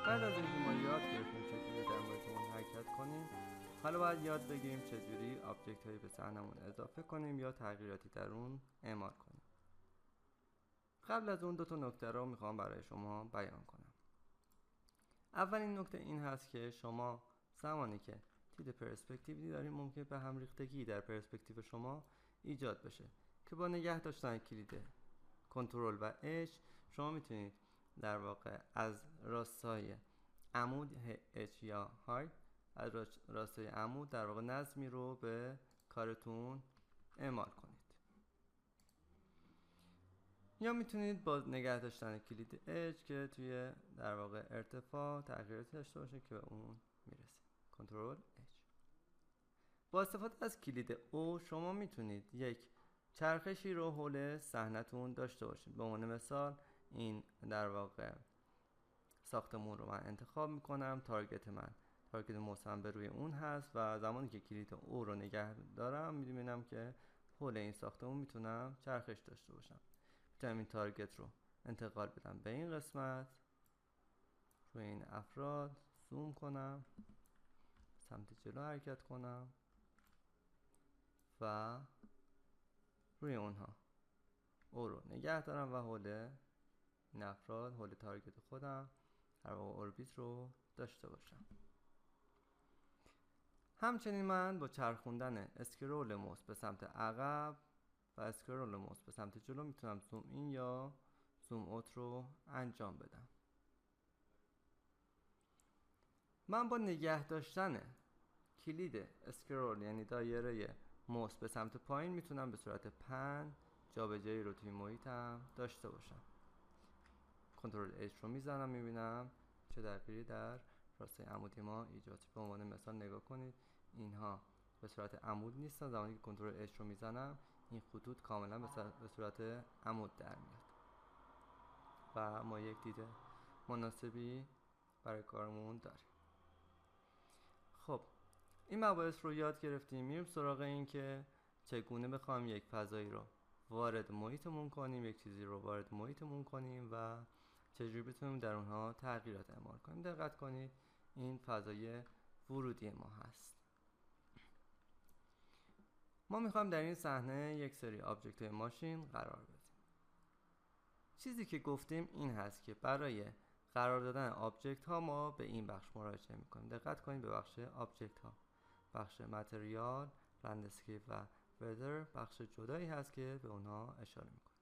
بعد از اینکه ما یاد گرفتیم چجوری در مورد حرکت کنیم، حالا باید یاد بگیریم چجوری آبجکت هایی به صحنمون اضافه کنیم یا تغییراتی در اون اعمال کنیم. قبل از اون 2 نکته رو میخوام برای شما بیان کنم. اولین نکته این هست که شما زمانی که دید پرسپکتیوی داریم ممکنه به هم ریختگی در پرسپکتیو شما ایجاد بشه که با نگه داشتن کلید کنترل و اچ شما میتونید در واقع از راستای عمود اچ یا های از راستای عمود در واقع نظمی رو به کارتون اعمال کنید، یا میتونید با نگه داشتن کلید اچ که توی در واقع ارتفاع تغییراتی داشته باشه که به اون میرسید. کنترل اچ. با استفاده از کلید او شما میتونید یک چرخشی رو حول صحنتون داشته باشید. به عنوان مثال این در واقع ساختمون رو من انتخاب میکنم، تارگت مصمم به روی اون هست و زمانی که کلید او رو نگه دارم میبینم که حول این ساختمون میتونم چرخش داشته باشم. میتونم این تارگت رو انتقال بدم به این قسمت، روی این افراد زوم کنم، سمت جلو حرکت کنم و روی اونها او رو نگه دارم و حول این افراد، حول تارگت خودم در واقع اوربیت رو داشته باشم. همچنین من با چرخوندن اسکرول موس به سمت عقب و اسکرول موس به سمت جلو میتونم زوم این یا زوم اوت رو انجام بدم. من با نگه داشتن کلید اسکرول یعنی دایره موس به سمت پایین میتونم به صورت پن جابجایی رو توی محیطم داشته باشم. کنترل اچ رو میزنم، میبینم چه تغییری در راستای عمودی ما ایجاد شد. به عنوان مثال نگاه کنید، اینها به صورت عمود نیستن. زمانی که کنترل اچ رو میزنم این خطوط کاملا به صورت عمود در میاد و ما یک دید مناسبی برای کارمون داریم. خب این مباحث رو یاد گرفتیم، میریم سراغ این که چگونه بخوایم یک فضایی رو وارد محیطمون کنیم، یک چیزی رو وارد محیطمون کنیم و چجوری بتونیم در اونها تغییرات اعمال کنیم. دقت کنید این فضای ورودی ما هست. ما میخوایم در این صحنه یک سری آبجکت های ماشین قرار بدیم. چیزی که گفتیم این هست که برای قرار دادن آبجکت ها ما به این بخش مراجعه میکنیم. دقت کنید به بخش آبجکت ها، بخش متریال، لندسکیپ و ویدر بخش جدایی هست که به اونها اشاره میکنم.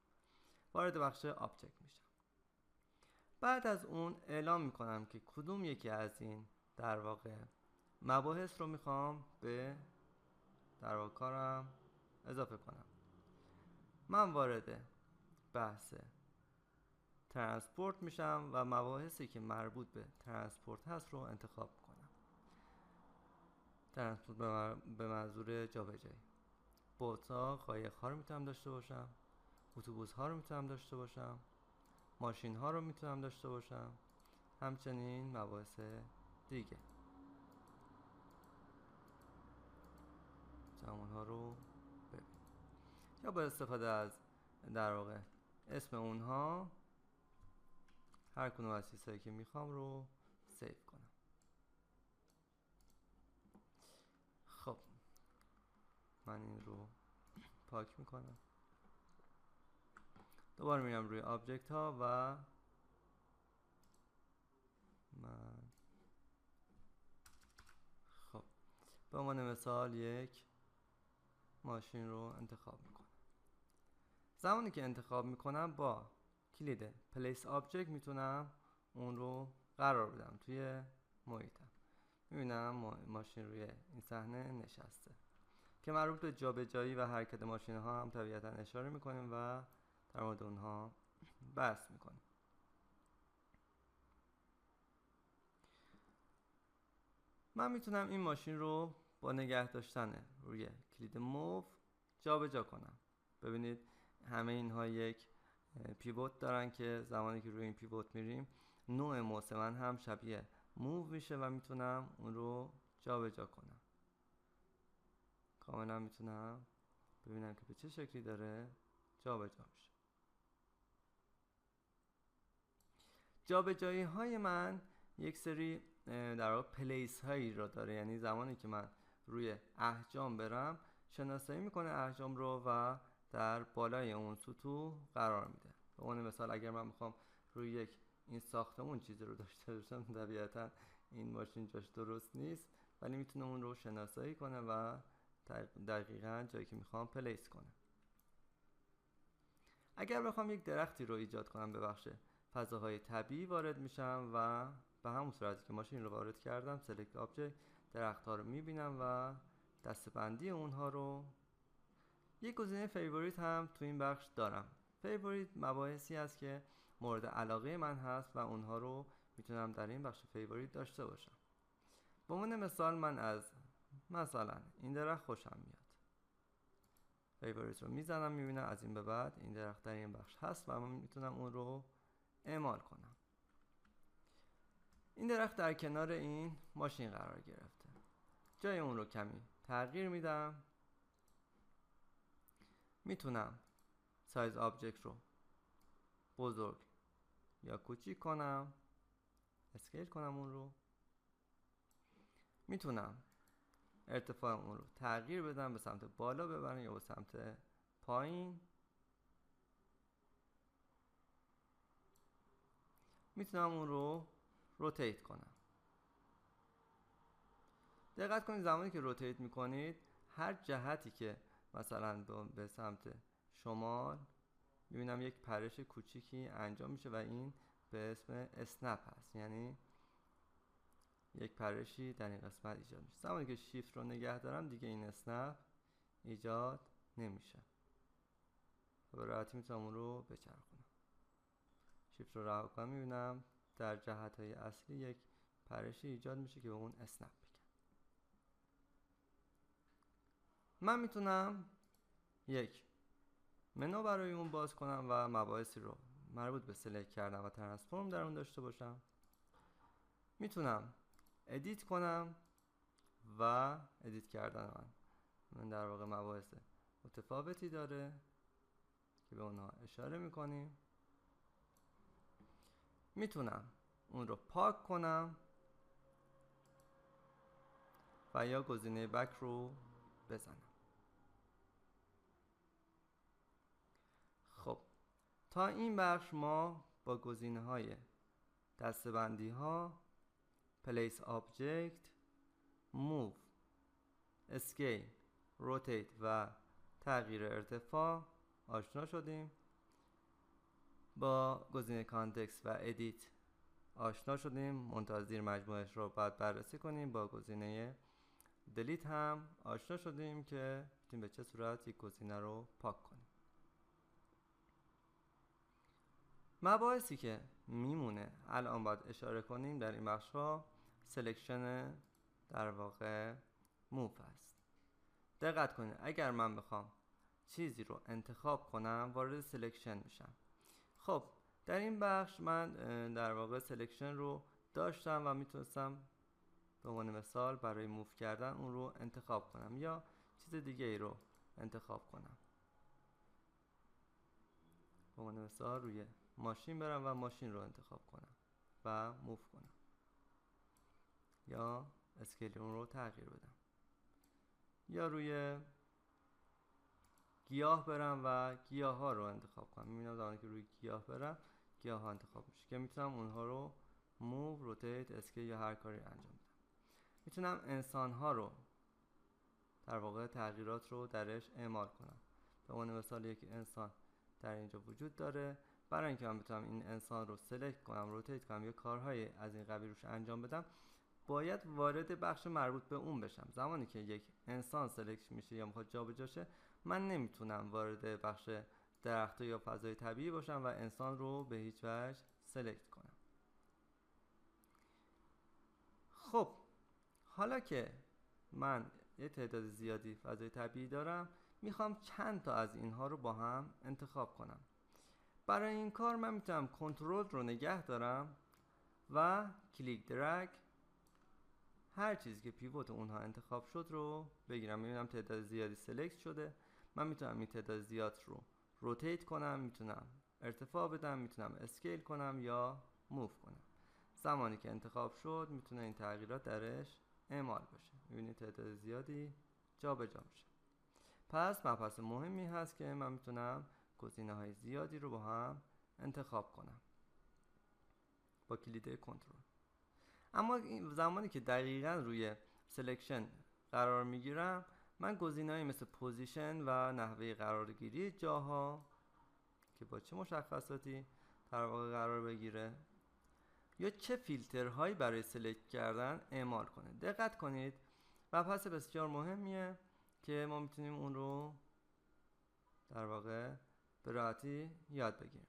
وارد بخش آبجکت میشم. بعد از اون اعلام میکنم که کدوم یکی از این در واقع مباحث رو میخوام به در واقع کارم اضافه کنم. من وارد بحث ترانسپورت میشم و مباحثی که مربوط به ترانسپورت هست رو انتخاب میکنم. ترانسپورت به منظور جابجایی. بوتا، قایق ها رو میتونم داشته باشم، اتوبوس ها رو میتونم داشته باشم، ماشین ها رو میتونم داشته باشم، همچنین مباحث دیگه. زمان ها رو ببین یا با استفاده از در واقع اسم اونها هر کدوم از چیزهایی که میخوام رو سیو کنم. خب من این رو پاک میکنم، دوباره میرم روی آبجکت ها و من خب به عنوان مثال یک ماشین رو انتخاب میکنم. زمانی که انتخاب میکنم با کلید پلیس آبجکت میتونم اون رو قرار بدم توی محیطم. میبینم ماشین روی این صحنه نشسته که مربوط به جابجایی و حرکت ماشین ها هم طبیعتا اشاره میکنیم و در مورد اونها بحث میکنیم. من میتونم این ماشین رو با نگه داشتن روی کلید موو جابجا کنم. ببینید همه اینها یک پیوت دارن که زمانی که روی این پیوت میریم نوع موس من هم شبیه موو میشه و میتونم اون رو جابجا کنم. کاملا میتونم ببینم که به چه شکلی داره جابجا میشه. جابجایی های من یک سری در واقع پلیس هایی رو داره، یعنی زمانی که من روی احجام برم شناسایی میکنه احجام رو و در بالای اون سطوح قرار میده. به عنوان مثال اگر من میخوام روی یک این ساختمون چیزی رو داشته باشم، طبیعتا این ماشین جاش درست نیست، ولی میتونه اون رو شناسایی کنه و دقیقاً جایی که میخوام پلیس کنه. اگر بخوام یک درختی رو ایجاد کنم به بخش فضاهای طبیعی وارد میشم و به همون صورتی که ماشین رو وارد کردم سلکت آبجکت درخت‌ها رو میبینم و دسته‌بندی اونها رو. یک گزینه فیوریت هم تو این بخش دارم. فیوریت مباحثی است که مورد علاقه من هست و اونها رو میتونم در این بخش فیوریت داشته باشم. به عنوان مثال من از مثلا این درخت خوشم میاد، فیوریت رو میزنم، میبینم از این به بعد این درخت در این بخش هست و من میتونم اون رو اعمال کنم. این درخت در کنار این ماشین قرار گرفته، جای اون رو کمی تغییر میدم. میتونم سایز آبجکت رو بزرگ یا کوچیک کنم، اسکیل کنم اون رو. میتونم ارتفاع اون رو تغییر بدم، به سمت بالا ببرم یا به سمت پایین. میتونم اون رو روتیت کنم. دقت کنید زمانی که روتیت میکنید هر جهتی که مثلا به سمت شمال میبینم یک پرش کوچیکی انجام میشه و این به اسم اسنپ هست، یعنی یک پرشی در این قسمت ایجاد میشه. زمانی که شیفت رو نگه دارم دیگه این اسنپ ایجاد نمیشه و به راحتی میتونم اون رو بچرخونم. شیفت رو رها کنم میبینم در جهت های اصلی یک پرشی ایجاد میشه که به اون اسنپ بگم. من میتونم یک منو برای اون باز کنم و مباحثی رو مربوط به سلکت کردن و ترانسفورم در اون داشته باشم. میتونم ادیت کنم و ادیت کردن من در واقع مباحث متفاوتی داره که به اونها اشاره میکنیم. میتونم اون رو پاک کنم و یا گزینه بک رو بزنم. خب تا این بخش ما با گزینه های دسته‌بندی ها، پلیس آبجکت، موو، اسکیل، روتیت و تغییر ارتفاع آشنا شدیم. با گزینه کانتکست و ادیت آشنا شدیم، منتظر مجموعش رو باید بررسی کنیم. با گزینه دلیت هم آشنا شدیم که میتونیم به چه صورت یک گزینه رو پاک کنیم. مباحثی که میمونه الان باید اشاره کنیم در این بخش ها سلکشن در واقع موو هست. دقت کنید اگر من بخوام چیزی رو انتخاب کنم وارد سلکشن میشم. خب در این بخش من در واقع سلکشن رو داشتم و میتونستم به عنوان مثال برای موو کردن اون رو انتخاب کنم یا چیز دیگه ای رو انتخاب کنم. به عنوان مثال روی ماشین برم و ماشین رو انتخاب کنم و موو کنم یا اسکیل اون رو تغییر بدم، یا روی گیاه برم و گیاه ها رو انتخاب کنم. میبینم زمانی که روی گیاه برم گیاه ها انتخاب میشه که میتونم اونها رو موو، روتیت، اسکیل یا هر کاری انجام بدم. میتونم انسان ها رو در واقع تغییرات رو درش اعمال کنم. به عنوان مثال یک انسان در اینجا وجود داره. برای اینکه من بتونم این انسان رو سلکت کنم، روتیت کنم یا کارهای از این قبیل روش انجام بدم باید وارد بخش مربوط به اون بشم. زمانی که یک انسان سلکت میشه یا میخواد جابجا شه من نمیتونم وارد بخش درخت یا فضای طبیعی باشم و انسان رو به هیچ وجه سلکت کنم. خب حالا که من یه تعداد زیادی فضای طبیعی دارم میخوام چند تا از اینها رو با هم انتخاب کنم. برای این کار من میتونم کنترل رو نگه دارم و کلیک درگ هر چیزی که پیوت اونها انتخاب شد رو بگیرم. میبینم تعداد زیادی سلکت شده. من میتونم این تعداد زیاد رو روتیت کنم، میتونم ارتفاع بدم، میتونم اسکیل کنم یا موو کنم. زمانی که انتخاب شد میتونه این تغییرات درش اعمال بشه. میبینید تعداد زیادی جابجا میشه. پس مبحث مهمی هست که من میتونم گزینه‌های زیادی رو با هم انتخاب کنم با کلید کنترل. اما زمانی که دقیقاً روی سلکشن قرار میگیرم، من گزینه‌های مثل پوزیشن و نحوه قرارگیری جاها که با چه مشخصاتی در واقع قرار بگیره یا چه فیلترهایی برای سلکت کردن اعمال کنه. دقت کنید، مبحث بسیار مهمیه که ما میتونیم اون رو در واقع به راحتی یاد بگیریم.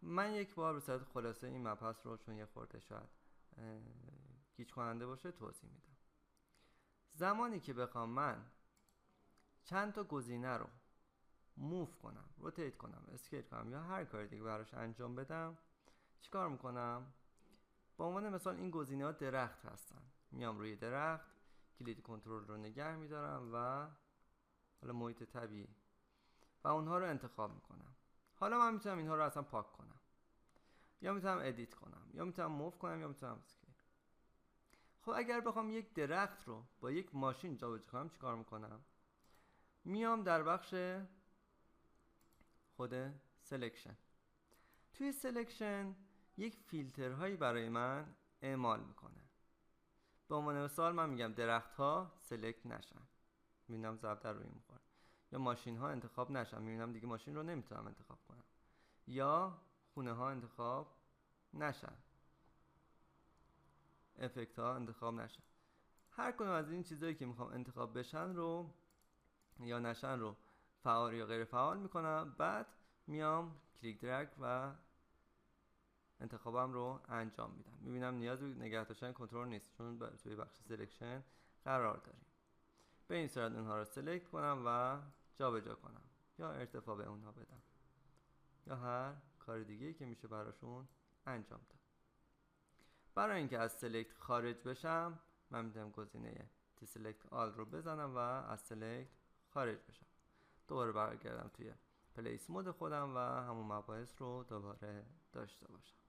من یک بار به صورت خلاصه این مبحث رو، چون یه خورده شاید گیج کننده باشه، توضیح میدم. زمانی که بخوام من چند تا گزینه رو موو کنم، روتیت کنم، اسکیل کنم یا هر کاری دیگه براش انجام بدم، چیکار میکنم؟ به عنوان مثال این گزینه ها درخت هستن، میام روی درخت، کلید کنترل رو نگه میدارم و حالا محیط طبیعی و اونها رو انتخاب میکنم. حالا من میتونم اینها رو اصلا پاک کنم، یا میتونم ادیت کنم، یا میتونم موو کنم، یا میتونم اسکیل. خب اگر بخوام یک درخت رو با یک ماشین جابجا کنم چیکار میکنم؟ میام در بخش خود سلکشن. توی سلکشن یک فیلترهایی برای من اعمال میکنه. به عنوان مثال من میگم درخت ها سلکت نشن، میبینم ضرب در روی میخوره. یا ماشین ها انتخاب نشن، میبینم دیگه ماشین رو نمیتونم انتخاب کنم. یا خونه ها انتخاب نشن، افکت ها انتخاب نشن. هر کدوم از این چیزایی که میخوام انتخاب بشن رو یا نشن رو فعال یا غیر فعال میکنم. بعد میام کلیک درگ و انتخابم رو انجام میدم. میبینم نیاز به نگه داشتن کنترل نیست، چون توی بخش سلکشن قرار داریم. به این صورت اونها رو سلکت کنم و جابجا کنم، یا ارتفاع به اونها بدم، یا هر کار دیگه‌ای که میشه براشون انجام داد. برای اینکه از سلکت خارج بشم، من میتونم گزینه تی سلکت آل رو بزنم و از سلکت خارج بشم. دوباره برگردم توی پلیس مود خودم و همون مباحث رو دوباره داشته باشم.